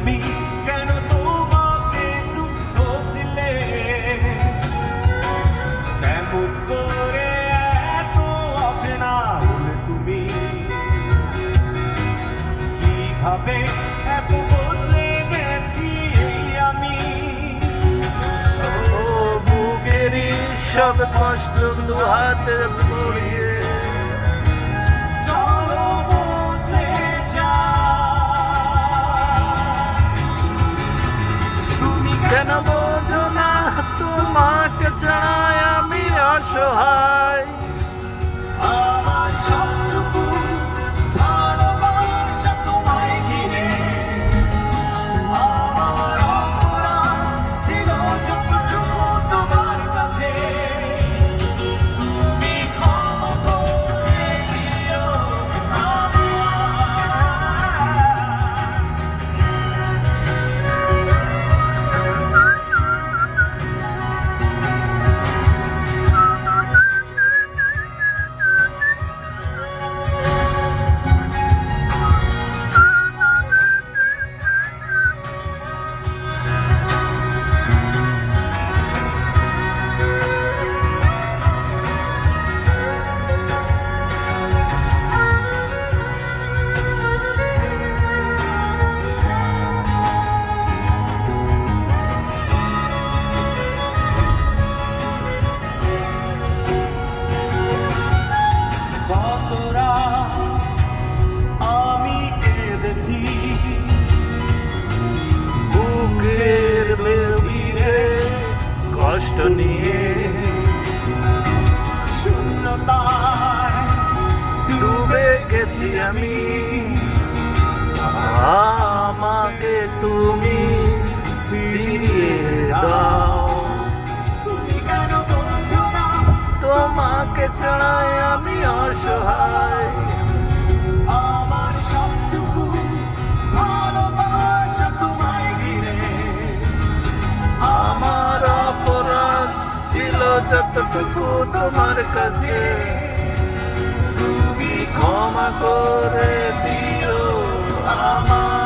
তুমি কেন তোমাকে দুঃখ দিলে? কেমন করে এত অচেনা হলে তুমি? কিভাবে এত বদলে গেছি এই আমি? ও বুকেরই সব কষ্ট দু হাতে পড়িয়ে চলো বদলে যাই। তুমি কেন বোঝো না তোমাকে ছাড়াই আমি অসহায়। আমার সবটুকু ভালোবাসা তোমায় ঘিরে, আমার অপরাধ ছিল যতটুকু তোমার কাছে। তুমি ক্ষমা করে দিও কতরা আমি কেঁদেছি বুকের গভীরে কষ্ট নিয়ে শূন্যতায় ডুবে গেছি আমি। আমাকে তুমি ফিরিয়ে দাও। তুমি কেন বোঝো না? তোমাকে ছাড়াই আমি অসহায়। আমার সবটুকু ভালোবাসা তোমায় ঘিরে, আমার অপরাধ ছিল যতটুকু তোমার কাছে। তুমি ক্ষমা করে দিও আমার